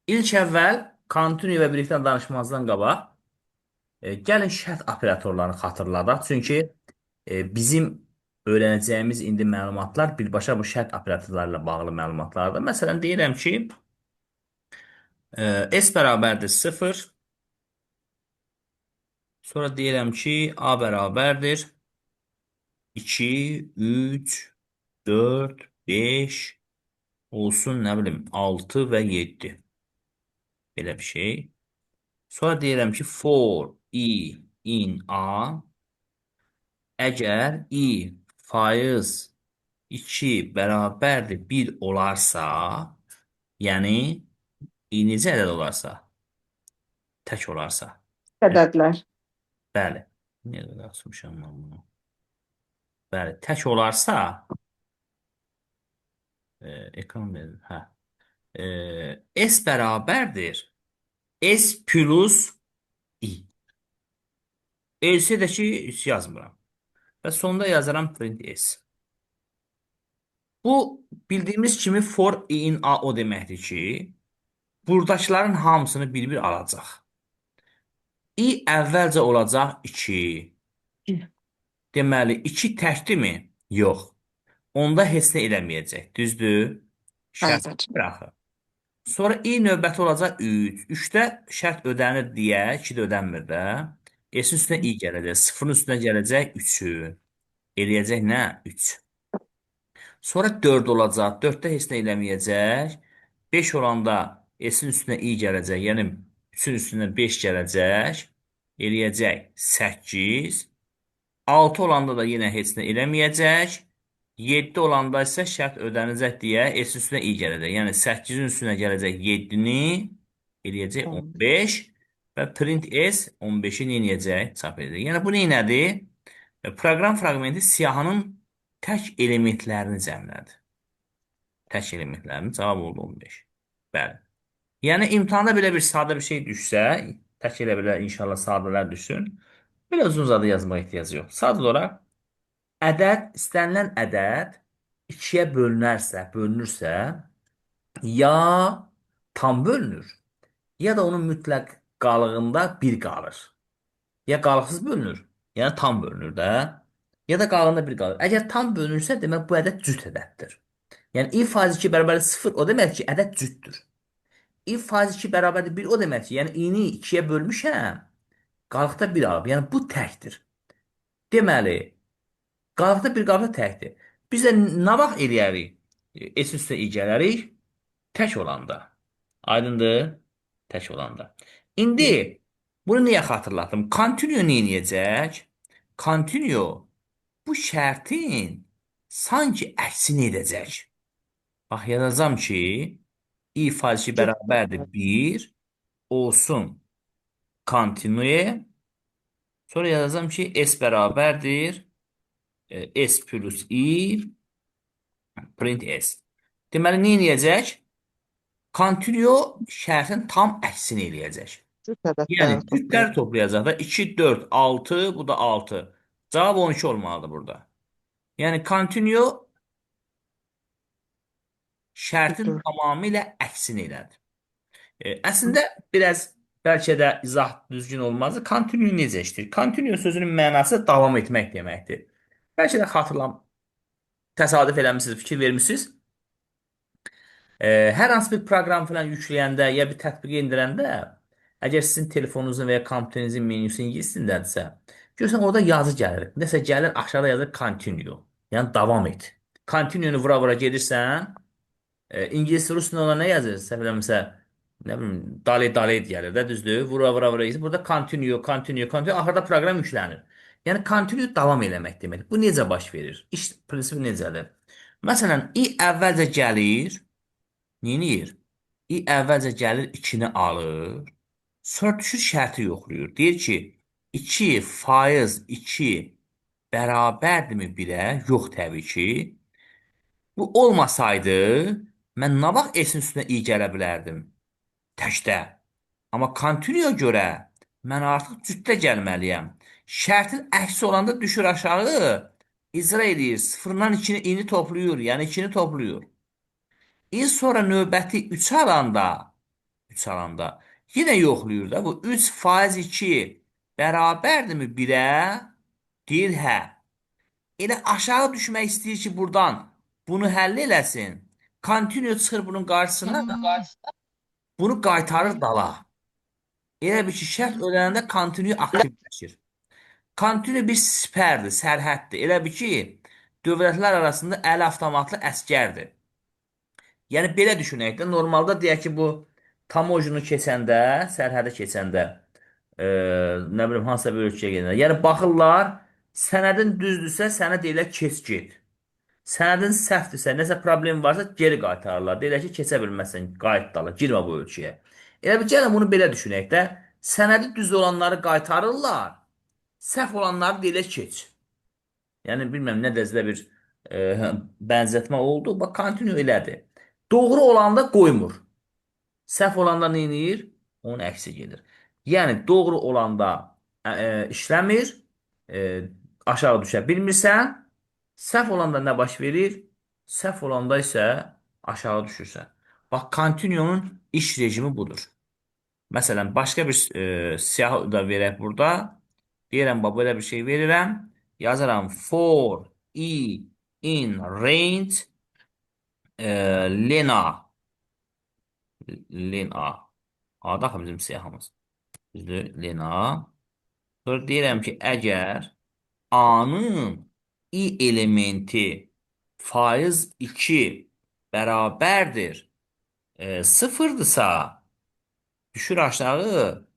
İlk əvvəl kontinu və birlikdən danışmazdan qabaq gəlin şərt operatorlarını xatırladaq. Çünki bizim öyrənəcəyimiz indi məlumatlar birbaşa bu şərt operatorları ilə bağlı məlumatlardır. Məsələn, deyirəm ki, S bərabərdir 0, sonra deyirəm ki, A bərabərdir 2, 3, 4, 5, olsun, nə bilim, 6 və 7. Belə bir şey. Sonra deyirəm ki, for i in A əgər i faiz 2 bərabərdir 1 olarsa, yəni i necə ədəd olarsa, tək olarsa. Yəni, Ədədlər. bəli. Niyə qədər açmışam mən bunu? Bəli, tək olarsa, ekran verir. Hə. S bərabərdir S plus i. Else də ki, heç yazmıram. Və sonda yazaram print S. Bu bildiyimiz kimi for in a o deməkdir ki, buradakıların hamısını bir-bir alacaq. I əvvəlcə olacaq 2. Deməli, 2 təkdirmi? Yox. Onda heç nə eləməyəcək. Düzdür? Şərt Hayır. buraxır. Sonra i növbəti olacaq 3. 3-də şərt ödənir deyə 2 də ödənmir də. S-in üstünə i gələcək. 0-ın üstünə gələcək 3-ü. Eləyəcək nə? 3. Sonra 4 olacaq. 4-də heç nə eləməyəcək. 5 olanda S-in üstünə i gələcək. Yəni 3-ün üstünə 5 gələcək. Eləyəcək 8. 6 olanda da yenə heç nə eləməyəcək. 7 olanda isə şərt ödənəcək deyə S üstünə i gələcək. Yəni 8-in üstünə gələcək 7-ni eləyəcək 15 və print S 15-i eləyəcək, çap edəcək. Yəni bu nədir? Proqram fraqmenti siyahının tək elementlərini cəmlədir. Tək elementlərinin cavab oldu 15. Bəli. Yəni imtahanda belə bir sadə bir şey düşsə, tək elə belə inşallah sadələr düşsün. Belə uzun uzadı yazmağa ehtiyacı yox. Sadə olaraq istənilən ədəd 2-yə bölünürsə, ya tam bölünür, ya da onun mütləq qalığında 1 qalır. Ya qalıqsız bölünür, yəni tam bölünür də, ya da qalığında 1 qalır. Əgər tam bölünürsə, demək bu ədəd cüt ədəddir. Yəni i faiz 2 bərabər 0 o demək ki, ədəd cütdür. I faiz 2 bərabər 1 o demək ki, yəni i-ni 2-yə bölmüşəm, qalıqda 1 alıb. Yəni bu təkdir. Deməli, qalıqda bir qabda təkdir. Biz də nə vaxt eləyərik? S üstə i gələrik tək olanda. Aydındır? Tək olanda. İndi bunu niyə xatırlatdım? Continue nə edəcək? Continue bu şərtin sanki əksini edəcək. Bax, yazacam ki, i faizi bərabərdir 1 olsun continue. Sonra yazacam ki, s bərabərdir S plus i print S. Deməli, nə eləyəcək? Continuo şərtin tam əksini eləyəcək. Cüt Yəni, ədədləri cütləri toplayır. toplayacaq da 2, 4, 6, bu da 6. Cavab 12 olmalıdır burada. Yəni, continuo şərtin Cütdür. tamamilə əksini elədir. Əslində, biraz bəlkə də izah düzgün olmazdı. Continue necə işləyir? Continue sözünün mənası davam etmək deməkdir. Bəlkə də təsadüf eləmişsiniz, fikir vermişsiniz. Hər hansı bir proqram falan yükləyəndə ya bir tətbiq indirəndə, əgər sizin telefonunuzun və ya kompüterinizin menüsü ingilis dilindədirsə, görürsən orada yazı gəlir. Nəsə gəlir aşağıda yazır continue. Yəni davam et. Continue-nu vura-vura gedirsən, ingilis rus dilində nə yazır? Səhv eləmirəmsə, nə bilim, dale gəlir də, düzdür? Vura-vura gedir. Burada continue. Axırda proqram yüklənir. Yəni continue davam eləmək deməkdir. Bu necə baş verir? İş prinsipi necədir? Məsələn, i əvvəlcə gəlir, neyniyir? İ əvvəlcə gəlir 2-ni alır. Sonra düşür şərti yoxlayır. Deyir ki, 2 faiz 2 bərabərdirmi 1-ə? Yox, təbii ki. Bu olmasaydı, mən nə vaxt S-in üstünə i gələ bilərdim? Təkdə. Amma continue görə mən artıq cütdə gəlməliyəm. Şərtin əksi olanda düşür aşağı, icra edir. Sıfırdan 2-ni i-ni toplayır, yəni 2-ni toplayır. İl sonra növbəti 3 alanda 3 alanda. Yenə yoxlayır da. Bu 3 faiz 2 bərabərdirmi 1-ə? Deyir hə. Elə aşağı düşmək istəyir ki, buradan bunu həll eləsin. Continue çıxır bunun qarşısına, bunu qaytarır dala. Elə bir ki, şərt ödənəndə continue aktivləşir. Continue bir sipərdir, sərhəddir. Elə bir ki, dövlətlər arasında əli avtomatlı əskərdir. Yəni belə düşünək də, normalda deyək ki, bu tamojunu keçəndə, sərhədə keçəndə, nə bilim hansısa bir ölkəyə gedəndə, yəni baxırlar, sənədin düzdürsə, sənə deyirlər keç get. Sənədin səhvdirsə, nəsə problem varsa geri qaytarırlar. Deyirlər ki, keçə bilməzsən, qayıt dala, girmə bu ölkəyə. Elə bir gəlin bunu belə düşünək də, sənədi düz olanları qaytarırlar, səhv olanları deyirlər keç. Yəni bilmirəm nə dərəcədə bir bənzətmə oldu. Bax, continue elədir. Doğru olanda qoymur. Səhv olanda nə edir? Onun əksi gedir. Yəni doğru olanda işləmir, e, aşağı düşə bilmirsən. Səhv olanda nə baş verir? Səhv olanda isə aşağı düşürsən. Bax, continue'nun iş rejimi budur. Məsələn, başqa bir siyahı da verək burada. Deyirəm, bax, belə bir şey verirəm. Yazıram for i in range Lena. Lena. Adı axı bizim siyahımız. Düzdür, Lena. Sonra deyirəm ki, əgər A-nın i elementi faiz 2 bərabərdir sıfırdırsa, düşür aşağı,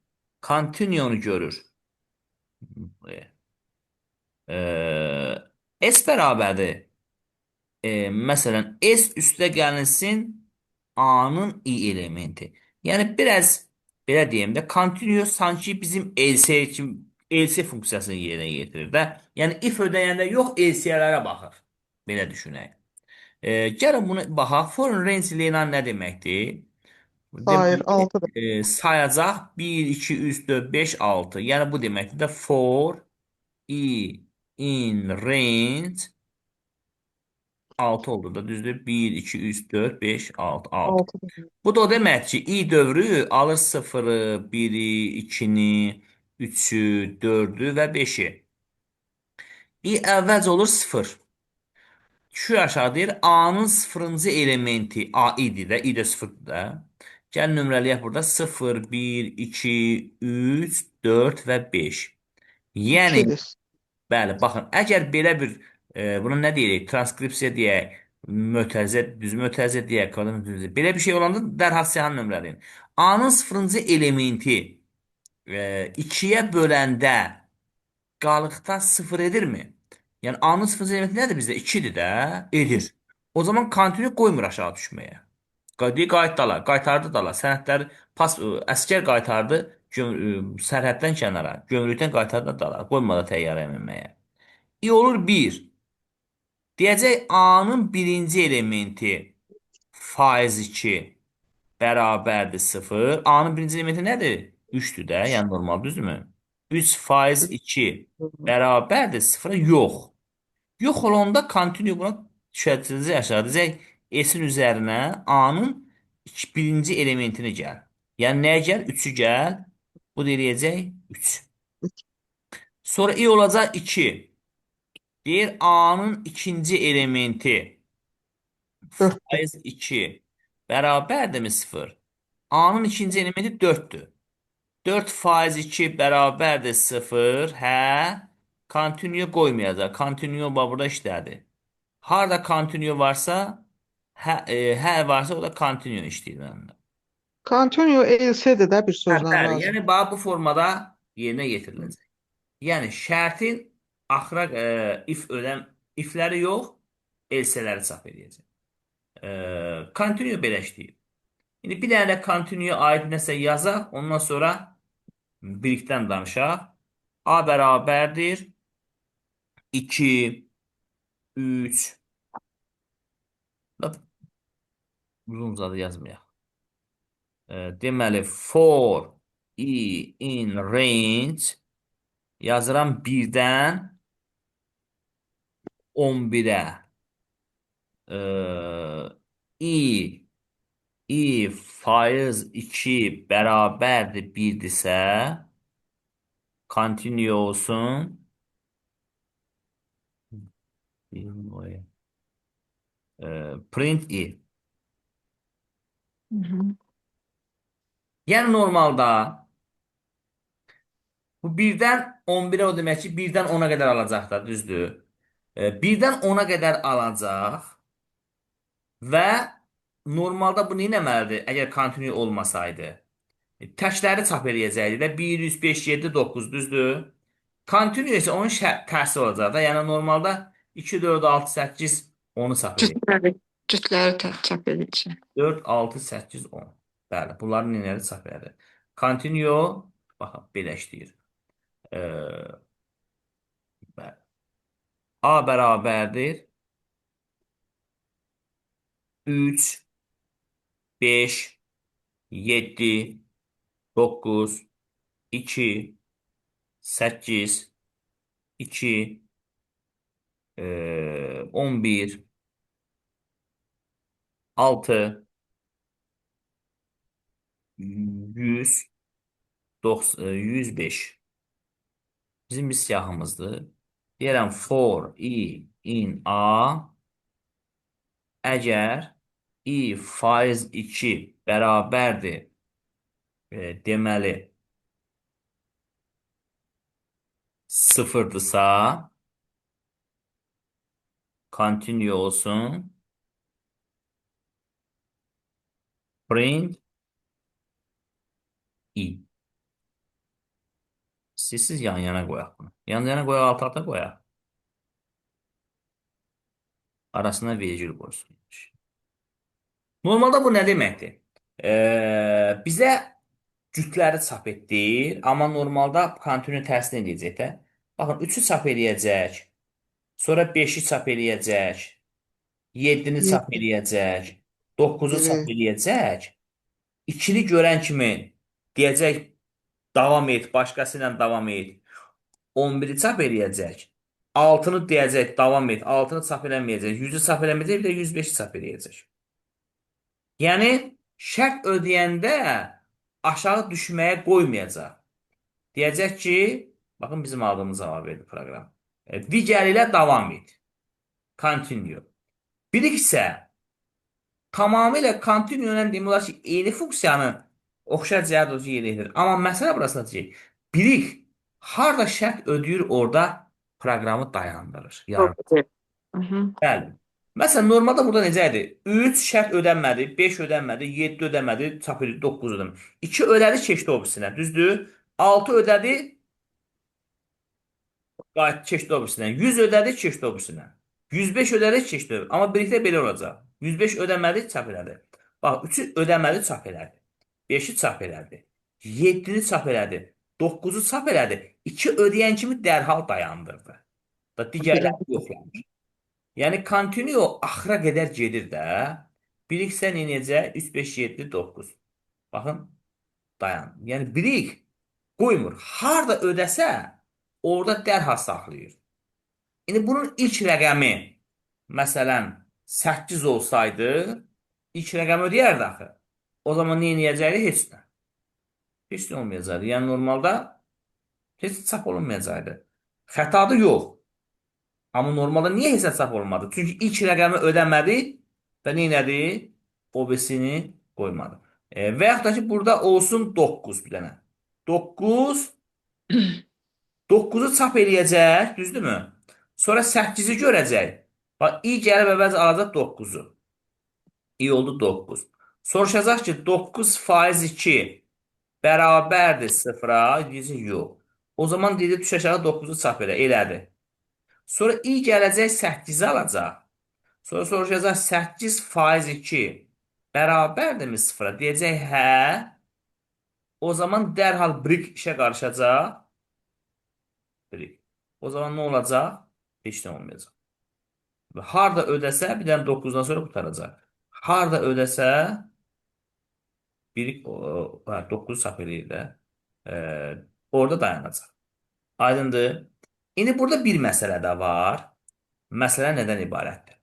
continue'nu görür. S bərabərdir. Məsələn, S üstə gəlinsin A-nın i elementi. Yəni, biraz belə deyim də, continue sanki bizim LC kimi LC funksiyasını yerinə yetirir də. Yəni, if ödəyəndə yox, LC-lərə baxır. Belə düşünək. Gəlin bunu baxaq. Foreign range lenian nə deməkdir? Hayır, Deməli, 6'da. sayacaq 1, 2, 3, 4, 5, 6. Yəni, bu deməkdir də for i in range 6 oldu da düzdür. 1, 2, 3, 4, 5, 6, 6. 6'da. Bu da o demək ki, i dövrü alır 0-ı, 1-i, 2-ni, 3-ü, 4-ü və 5-i. i əvvəlcə olur 0. Düşür aşağı deyir, A-nın 0-cı elementi A idi də, i də 0-dır da. Gəl nömrələyək burada 0, 1, 2, 3, 4 və 5. Yəni 2'dir. bəli, baxın, əgər belə bir buna nə deyirik? Transkripsiya deyək, mötərizə, düz mötərizə deyək, kvadrat mötərizə. Belə bir şey olanda dərhal siyahını nömrələyin. A-nın 0-cı elementi 2-yə böləndə qalıqda 0 edirmi? Yəni A-nın 0-cı elementi nədir bizdə? 2-dir də, edir. O zaman kontinu qoymur aşağı düşməyə. Deyir, qayıt dala, qaytardı dala. Sənədləri əskər qaytardı sərhəddən kənara, gömrükdən qaytardı dala. Qoymadı təyyarə minməyə. I olur 1. Deyəcək A-nın birinci elementi faiz 2 bərabərdir 0. A-nın birinci elementi nədir? 3-dür də, yəni normal, düzdürmü? 3 faiz 2 bərabərdir 0-a? Yox. Yox olanda continue buna düşəcək aşağı. Deyəcək S-in üzərinə A-nın birinci elementini gəl. Yəni nəyə gəl? 3-ü gəl. Bu deyəcək 3. Sonra i olacaq 2. Deyir A-nın ikinci elementi 4'tür. faiz 2 bərabərdirmi 0? A-nın ikinci elementi 4'dür. 4 faiz 2 bərabərdir 0. Hə, continue qoymayacaq. Continue burada işlədi. Harada continue varsa, hə varsa o da continue işləyir məndə. Continuo ELS'dir də bir Hə, sözlə bəli, lazım. yəni bu formada yerinə yetiriləcək. Yəni şərtin axıra ifləri yox, else-ləri çap edəcək. Continue belə işləyir. İndi bir dənə də continue aid nəsə yazaq, ondan sonra birlikdən danışaq. A bərabərdir 2, 3, uzun uzadı yazmayaq. Deməli, for i in range yazıram 1-dən 11-ə. I i faiz 2 bərabərdir 1-dirsə, continue olsun. Print i. Hı hı. Yəni normalda bu 1-dən 11-ə o demək ki, 1-dən 10-a qədər alacaq da, düzdür? 1-dən 10-a qədər alacaq və normalda bu nə etməlidir? Əgər continue olmasaydı. Təkləri çap eləyəcəkdi də 1, 3, 5, 7, 9, düzdür? Continue isə onun tərsi olacaq da. Yəni normalda 2, 4, 6, 8, 10-u çap eləyir. Cütləri çap edici. 4, 6, 8, 10. Bəli, bunların neyləri çap elədi. Continue, baxın, belə işləyir. Ee, bəli. A bərabərdir 3, 5, 7, 9, 2, 8, 2, 11, 6, 100, 105. Bizim bir siyahımızdır. Deyirəm for i in A əgər i faiz 2 bərabərdir deməli sıfırdırsa continue olsun. Print i. Siz yan-yana qoyaq bunu. Yan-yana qoyaq, alt-alta qoyaq. Arasına vergül qoysun. Normalda bu nə deməkdir? Bizə cütləri çap etdir, amma normalda kontinu tərsini edəcək də. Baxın, 3-ü çap eləyəcək, sonra 5-i çap eləyəcək, 7-ni çap eləyəcək, 9-u çap Biri. eləyəcək. İkili görən kimi deyəcək, davam et, başqası ilə davam et. 11-i çap eləyəcək. 6-nı deyəcək, davam et. 6-nı çap eləməyəcək. 100-ü çap eləməyəcək, bir də 105-i çap eləyəcək. Yəni, şərt ödəyəndə aşağı düşməyə qoymayacaq. Deyəcək ki, baxın bizim aldığımız cavab verdi proqram. Digəri ilə davam et. Continue. Birik isə tamamilə continue ilə demək olar ki, eyni funksiyanı oxşar cəhət özü yerinə yetirir. Amma məsələ burasındadır ki, birik harda şərt ödəyir, orada proqramı dayandırır. Çok Yarım. güzel. Hı hı. Bəli. Məsələn, normalda burada necə idi? 3 şərt ödənmədi, 5 ödənmədi, 7 ödəmədi, çap edildi, 9 ödənmədi. 2 ödədi, keçdi ofisinə, düzdür? 6 ödədi, keçdi ofisinə. 100 ödədi, keçdi ofisinə. 105 ödədi, keçdi ofisinə. Amma birlikdə belə olacaq. 105 ödəmədi, çap elədi. Bax, 3-ü ödəmədi, çap elədi. 5-i çap elədi. 7-ni çap elədi. 9-u çap elədi. 2 ödəyən kimi dərhal dayandırdı. Da digərləri Birinci. yoxlanır. Yəni continue axıra qədər gedir də. Birik sən necə? 3, 5, 7, 9. Baxın, dayan. Yəni birik qoymur. Harda ödəsə, orada dərhal saxlayır. İndi bunun ilk rəqəmi, məsələn, 8 olsaydı, ilk rəqəmi ödəyərdi axı. O zaman nə edəcəkdi? Heç nə. Heç nə olmayacaqdı. Yəni normalda heç çap olunmayacaqdı. Xətadır yox. Amma normalda niyə hesab çap olmadı? Çünki ilk rəqəmi ödəmədi və nə elədi? OBS-ni qoymadı. Və yaxud da ki, burada olsun 9 bir dənə. 9, 9-u çap eləyəcək, düzdürmü? Sonra 8-i görəcək. Bax, i gəlib əvvəlcə alacaq 9-u. i oldu 9. Soruşacaq ki, 9 faiz 2 bərabərdir 0-a. Deyəcək, yox. O zaman deyəcək, düş aşağı 9-u çap elə. Elədi. Sonra i gələcək 8-i alacaq. Sonra soruşacaq 8 faiz 2 bərabərdirmi 0-a? Deyəcək, hə. O zaman dərhal brick işə qarışacaq. Brick. O zaman nə olacaq? Heç nə olmayacaq. Və harda ödəsə, bir dənə 9-dan sonra qutaracaq. Harda ödəsə, brick 9-u çap eləyir də. Orada dayanacaq. Aydındır. İndi burada bir məsələ də var. Məsələ nədən ibarətdir?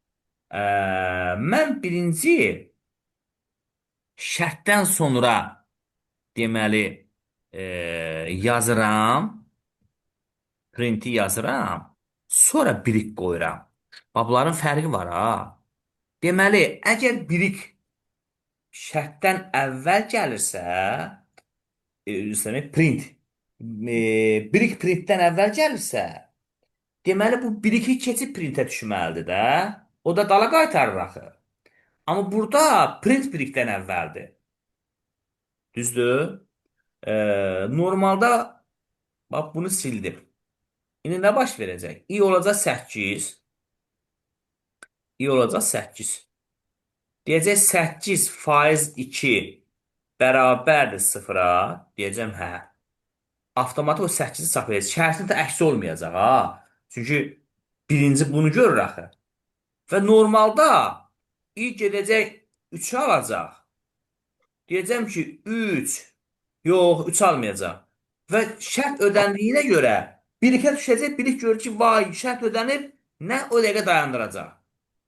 Mən birinci şərtdən sonra deməli yazıram, printi yazıram, sonra birik qoyuram. Babların fərqi var ha. Deməli, əgər birik şərtdən əvvəl gəlirsə, print birik printdən əvvəl gəlirsə, deməli bu biriki keçib printə düşməlidir də. O da dala qaytarır axı. Amma burada print birikdən əvvəldir. Düzdür? Normalda bax bunu sildim. İndi nə baş verəcək? I olacaq 8. I olacaq 8. Deyəcək 8 faiz 2 bərabərdir 0-a. Deyəcəm hə. Avtomatik o 8-i çap edəcək. Şərtin də əksi olmayacaq ha. Çünki birinci bunu görür axı. Və normalda i gedəcək 3-ü alacaq. Deyəcəm ki 3. Yox, 3 almayacaq. Və şərt ödəndiyinə görə birikə düşəcək. Birik görür ki, vay, şərt ödənib. Nə o dəqiqə dayandıracaq.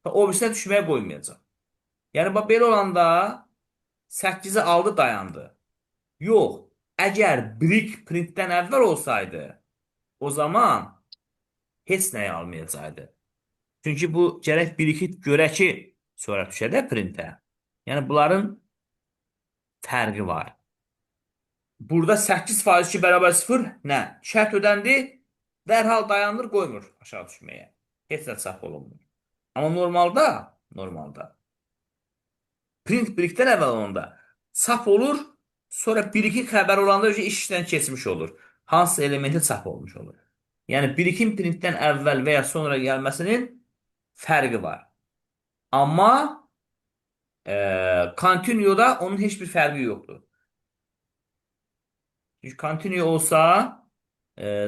Və o birisinə düşməyə qoymayacaq. Yəni, bax, belə olanda 8-i aldı, dayandı. Yox, əgər birik printdən əvvəl olsaydı, o zaman heç nəyi almayacaqdı. Çünki bu gərək biriki görə ki, sonra düşədə printə. Yəni, bunların fərqi var. Burada 8 faiz 2 bərabər 0 nə? Şərt ödəndi, dərhal dayandır, qoymur aşağı düşməyə. Heç nə çap olunmur. Amma normalda print birikdən əvvəl olanda çap olur, sonra biriki xəbər olanda iş işdən keçmiş olur. Hansı elementi çap olmuş olur. Yəni birikin printdən əvvəl və ya sonra gəlməsinin fərqi var. Amma continuo'da onun heç bir fərqi yoxdur. Çünki continue olsa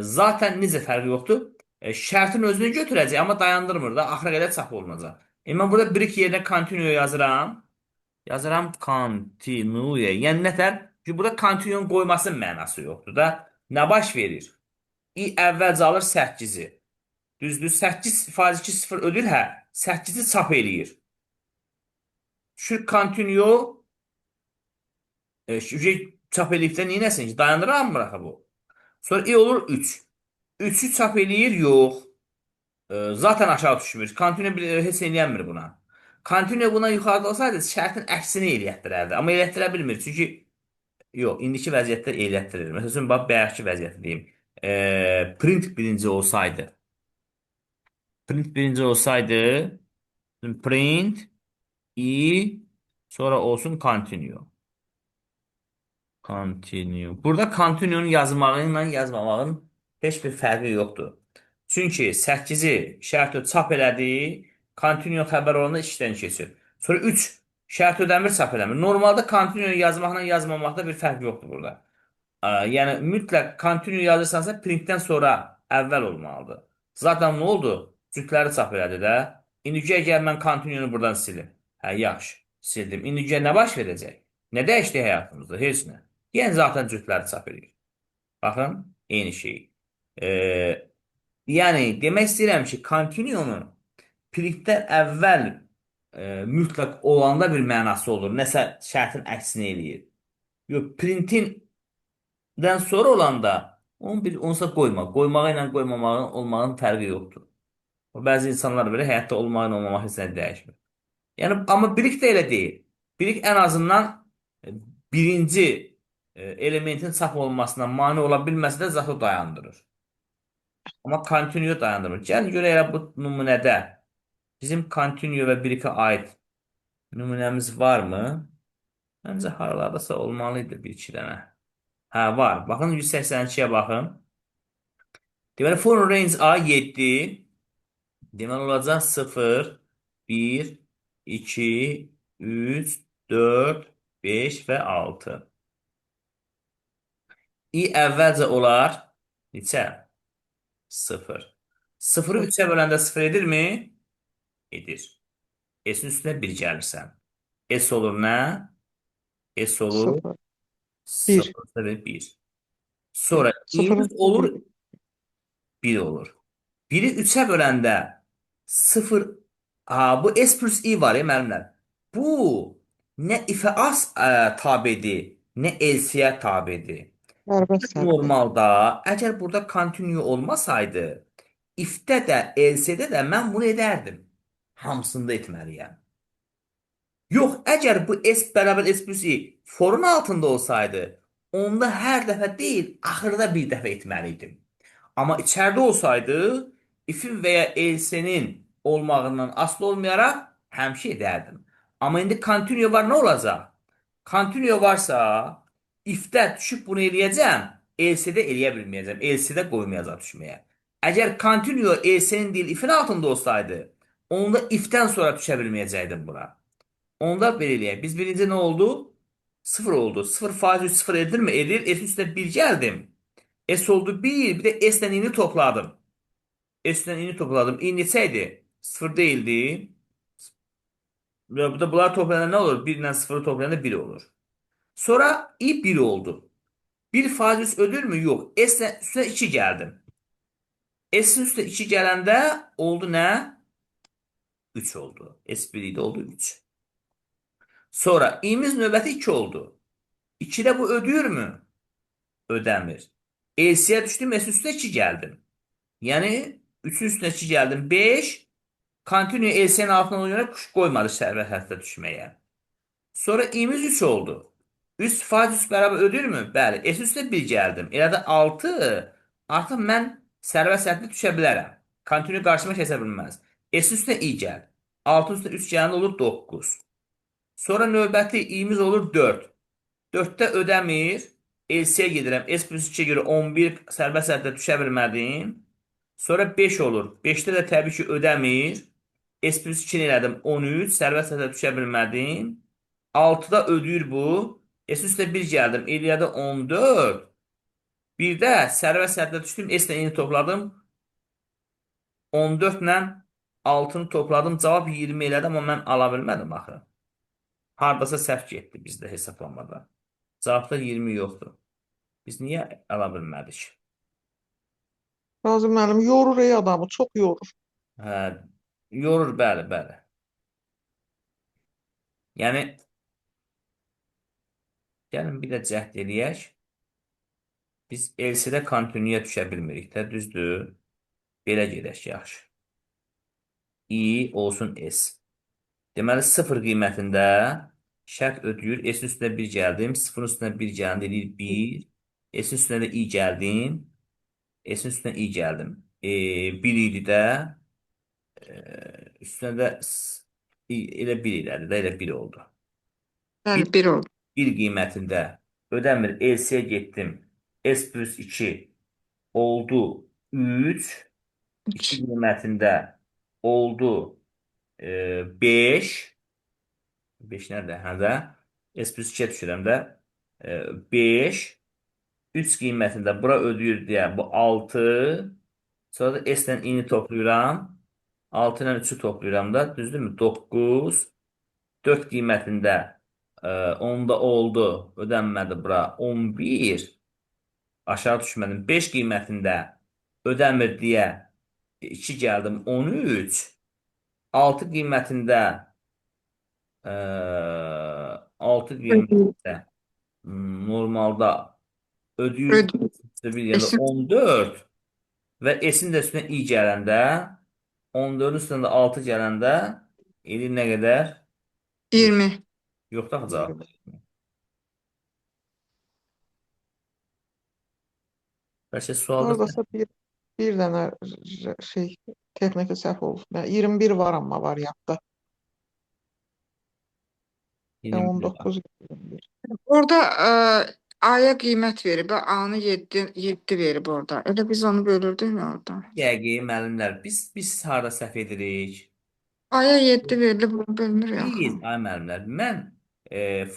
zaten necə fərqi yoxdur? Şərtin özünü götürəcək, amma dayandırmır da, axıra qədər çap olunacaq. Mən burada birik yerinə continue yazıram. Yazıram continue. Yəni nətər? Çünki burada continue'un qoymasının mənası yoxdur da. Nə baş verir? I əvvəlcə alır 8-i. Düzdür? 8 faiz 2 0 ödür, hə. 8-i çap eləyir. Şu continue çap eləyibdə neynəsin ki? Dayandıramır axı bu. Sonra i olur 3. 3'ü çap eləyir, yox. Zaten aşağı düşmür. Continue heç eləyənmir buna. Continue buna yuxarıda olsaydı şərtin əksini elətdirərdi. Amma elətdirə bilmir. Çünki yox, indiki vəziyyətdə elətdirir. Məsələn, bax, bayaqki vəziyyəti deyim. Print birinci olsaydı print i sonra olsun continue. Continue. Burada continue'nun yazmağı ilə yazmamağın heç bir fərqi yoxdur. Çünki 8-i şərt çap elədi, continue xəbər olanda işdən keçir. Sonra 3 şərt ödəmir, çap eləmir. Normalda continue yazmaqla yazmamaqda bir fərq yoxdur burada. Yəni mütləq continue yazırsansa printdən sonra əvvəl olmalıdır. Zaten nə oldu? Cütləri çap elədi də. İndiki əgər mən continue'nu buradan silim. Hə, yaxşı, sildim. İndiki nə baş verəcək? Nə dəyişdi həyatımızda? Heç nə. Yəni zaten cütləri çap edir. Baxın, eyni şey. Yəni demək istəyirəm ki, continue'nun printdən əvvəl mütləq olanda bir mənası olur. Nəsə şərtin əksini eləyir. Yox, printindən sonra olanda onu bir onsa qoyma. Qoymağı ilə qoymamağın olmağın fərqi yoxdur. Bəzi insanlar belə həyatda olmağı ilə olmamaq heç nə dəyişmir. Yəni, amma birik də elə deyil. Birik ən azından birinci elementin çap olmasına mane ola bilməsə də zatı dayandırır. Amma continue dayandırmır. Gəlin görə elə bu nümunədə bizim continue və birikə aid nümunəmiz varmı? Məncə haralardasa olmalıydı bir iki dənə. Hə, var. Baxın 182-yə baxın. Deməli, for range A 7. Deməli olacaq 0, 1, 2, 3, 4, 5 və 6. I əvvəlcə olar neçə? 0. 0-ı 3-ə böləndə 0 edirmi? Edir. S-in üstünə 1 gəlirsən. S olur nə? S olur 0, 1. 0 və 1. Sonra 0, i olur 1 olur. 1-i 3-ə böləndə 0. Ha, bu S plus i var ya müəllimlər. Bu nə ifə as tabedir, nə elsiyə tabedir. Sərbəst sərbəst. Normalda, əgər burada continue olmasaydı, if-də də, else-də də mən bunu edərdim. Hamısında etməliyəm. Yox, əgər bu S bərabər S plus I forun altında olsaydı, onda hər dəfə deyil, axırda bir dəfə etməli idim. Amma içəridə olsaydı, ifin və ya else-nin olmağından asılı olmayaraq həmişə edərdim. Amma indi continue var, nə olacaq? Continue varsa, if-də düşüb bunu eləyəcəm, else-də eləyə bilməyəcəm, else-də qoymayacaq düşməyə. Əgər continue else-nin deyil, ifin altında olsaydı, onda if-dən sonra düşə bilməyəcəkdim buna. Onda belə eləyək. Biz birinci nə oldu? 0 oldu. 0 faiz 3 0 edirmi? Edir. S üstə 1 gəldim. S oldu 1. Bir də S ilə ini topladım. S ilə ini topladım. İ neçə idi? 0 değildi. Və bu da bunlar toplayanda nə olur? 1 ilə 0 toplayanda 1 olur. Sonra i 1 oldu. 1 faiz 3 ödürmü? Yox. S ilə üstünə 2 gəldim. S'in üstünə 2 gələndə oldu nə? 3 oldu. S1 idi oldu 3. Sonra i'miz növbəti 2 oldu. 2'de bu ödüyor mu? Ödemir. L'siye düştüm. S üstüne 2 geldim. Yani 3'ün üstüne 2 geldim. 5. Continue L'siye'nin altına olarak kuş koymadı servet hattına düşmeye. Sonra i'miz 3 oldu. 3 faiz 3 beraber ödür mü? Bəli. S üstüne 1 geldim. Elə də 6. Artıq mən sərvət sətdə düşə bilərəm. Continue qarşıma kəsə bilməz. S üstüne i gəl. 6 üstüne 3 gələndə olur 9. Sonra növbəti i'miz olur 4. 4'te ödəmir. LC-yə gedirəm. S plus 2-yə görə 11 sərbəst həddə düşə bilmədim. Sonra 5 olur. 5'te də təbii ki ödəmir. S plus 2-ni elədim 13. Sərbəst həddə düşə bilmədim. 6'da ödəyir bu. S üstə 1 gəldim. Elədə 14. Bir də sərbəst həddə düşdüm. S ilə ini topladım. 14 ilə 6'nı topladım. Cavab 20 elədi, amma mən ala bilmədim axı. Hardasa səhv getdi bizdə hesablamada. Cavabda 20 yoxdur. Biz niyə ala bilmədik? Nazım müəllim yorur ey adamı, çox yorur. Hə, yorur, bəli, bəli. Yəni, gəlin bir də cəhd eləyək. Biz LC-də kontinuya düşə bilmirik də, düzdür? Belə gedək, yaxşı. I olsun S. Deməli, 0 qiymətində şərt ödəyir. S-in üstünə 1 gəldim. 0-ın üstünə 1 gəldim, deyir 1. S-in üstünə də I gəldim. S-in üstünə I gəldim. 1 idi də. Üstünə də elə 1 elədi də, elə 1 oldu. Bəli, 1, bir oldu. 1 qiymətində ödəmir, LC-yə getdim. S plus 2 oldu 3. 2 3. qiymətində oldu 5. 5 nədir? Hə də S plus 2-yə düşürəm də 5. 3 qiymətində bura ödəyir deyə bu 6. Sonra da S-lə i-ni toplayıram. 6 ilə 3-ü toplayıram da. Düzdürmü? 9. 4 qiymətində onda oldu. Ödənmədi bura. 11. Aşağı düşmədim. 5 qiymətində ödənmir deyə 2 gəldim. 13. 6 qiymətində 6 qiymətində normalda ödəyir Ödül. bir yəni 14 və S-in də üstünə i gələndə 14-ün üstündə 6 gələndə edir nə qədər? 20. Yox da cavab. Bəlkə sualda Oradasa bir dənə şey texniki səhv olub. Yəni 21 var amma variantda. Yəni 21 var. 19 21. Orada aya qiymət verib, A-nı 7 verib orada. Elə biz onu bölürdük mü orada? Yəqin müəllimlər biz harda səhv edirik? Aya 7 verilib, bunu bölünür Biz, yaxı. ay müəllimlər, mən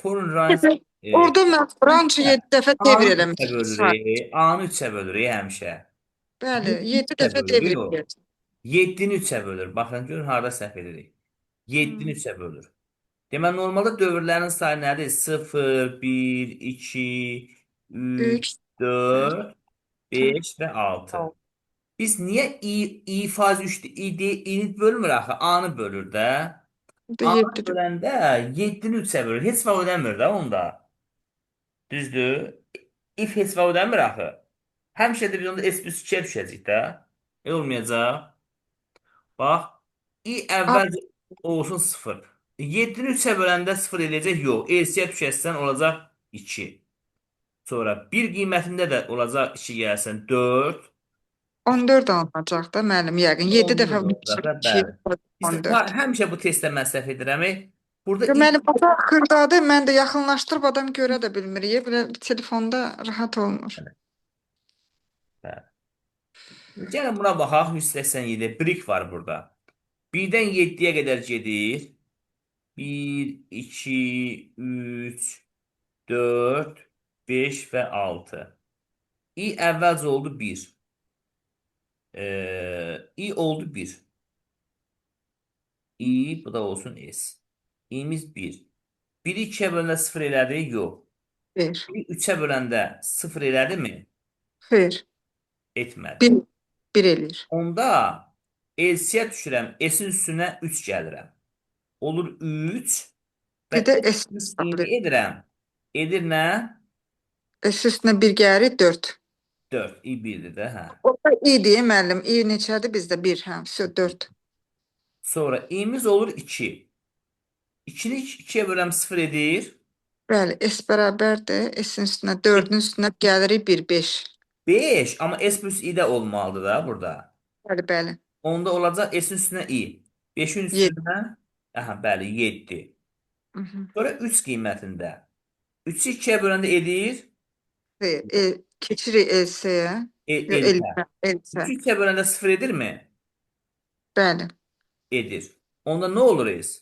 foreign rights Orada mən Fransa 7 dəfə A-nı devir 3-ə eləmişəm. bölürük, A-nı 3-ə bölürük həmişə. Bəli, 7-ni 7 3-ə dəfə bölürük, devir yox. eləyəcəm. 7-ni 3-ə bölür. Baxın, görün harda səhv edirik. 7-ni Hmm. 3-ə bölür. Deməli, normalda dövrlərin sayı nədir? 0, 1, 2, 3, 3, 4, 5 və 6. 4. Biz niyə i faz 3 i-ni bölmür axı? A-nı bölür də. Bu da A-nı 7-dir. böləndə 7-ni 3-ə bölür. Heç vaxt ödəmir də onda. Düzdür? If heç vaxt ödəmir axı. Həmişə də biz onda S plus 2-yə düşəcək də. Olmayacaq. Bax. I A, əvvəlcə olsun 0. 7-ni 3-ə böləndə 0 eləyəcək? Yox. LC-yə düşərsən olacaq 2. Sonra 1 qiymətində də olacaq 2 gəlsən 4. 14 alınacaq da müəllim yəqin. 7 14 dəfə olacaq da 2 bəli. İşte 14. həmişə bu testdə mən səhv edirəm. Burada Ya ilk müəllim ata xırdadır. Mən də yaxınlaşdırıb adam görə də bilmirik. Belə telefonda rahat olmur. bəli. Gəlin buna baxaq. 187 brick var burada. 1-dən 7-yə qədər gedir. 1, 2, 3, 4, 5 və 6. I əvvəlcə oldu 1. I oldu 1. I bu da olsun S. İ'miz 1. 1-i 2-yə böləndə 0 elədi? Yox. Bir. 1-i 3-ə böləndə 0 elədi mi? Xeyr. Etmədi. 1 eləyir. Onda LC-yə düşürəm. S-in üstünə 3 gəlirəm. Olur 3 və Bir də S S hesab indi edirəm. Edir nə? S üstünə 1 gəlir 4. 4. I 1-dir də, hə. O da i deyir müəllim. I neçədir bizdə? 1. Hə, 4. Sonra i'miz olur 2. 2-ni 2-yə böləm 0 edir. Bəli, S bərabərdir. S-in üstünə 4-ün üstünə gəlirik 1, 5. 5. Amma S plus i də olmalıdır da burada. Bəli, bəli. Onda olacaq S-in üstünə i. 5-in 7. üstünə, aha, bəli, 7. Mhm. Sonra 3 qiymətində. 3-ü 2-yə böləndə edir. Xeyr, keçirik LC-yə. Yox, Elçə. LC. 3-ü 2-yə böləndə 0 edirmi? Bəli. Edir. Onda nə olur S?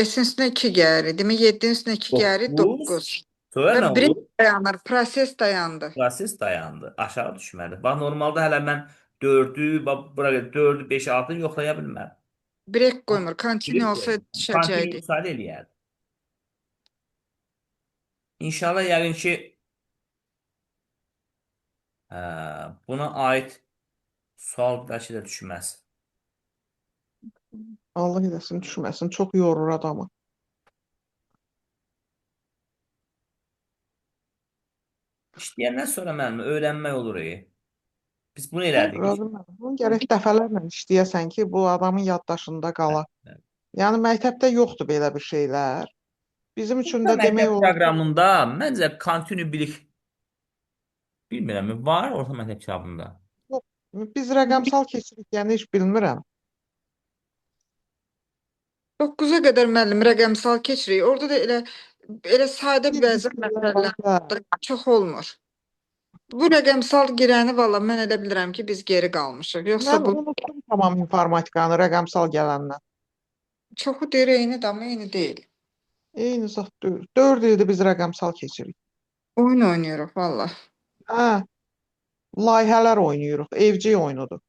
S-in üstünə 2 gəlir. Demək 7-nin üstünə 2 gəlir 9. 9. Sonra Və nə 1 olur? dayanır. Proses dayandı. Proses dayandı. Aşağı düşmədi. Bax, normalda hələ mən 4-ü, bura 4-ü, 5-i, 6-nı yoxlaya bilmərəm. Brek qoymur. Kontinu Direkt olsa qoyuram. Kontinu düşəcəkdi. müsaade eləyər. İnşallah yəqin ki buna aid sual bəlkə də düşməz. Allah eləsin düşməsin. Çox yorur adamı. İşləyəndən sonra müəllim öyrənmək olur. Biz bunu elədik. Razım mən. Bunu gərək dəfələrlə işləyəsən ki, bu adamın yaddaşında qala. Yəni məktəbdə yoxdur belə bir şeylər. Bizim üçün Orta də demək məktəb olar ki, proqramında məncə kontinu bilik bilmirəm, var orta məktəb kitabında. yox, biz rəqəmsal keçirik, yəni heç bilmirəm. 9-a qədər müəllim rəqəmsal keçirik. Orada da elə sadə Bir bəzən şeylər var da. məsələlər çox olmur. Bu rəqəmsal girəni valla mən elə bilirəm ki, biz geri qalmışıq. Yoxsa Mən bu unutdum tamam informatikanı rəqəmsal gələndən. çoxu deyir eynidir, amma eyni deyil. Eyni zat deyil. 4 ildir biz rəqəmsal keçirik. Oyun oynayırıq valla. Hə, layihələr oynayırıq, evcik oyunudur.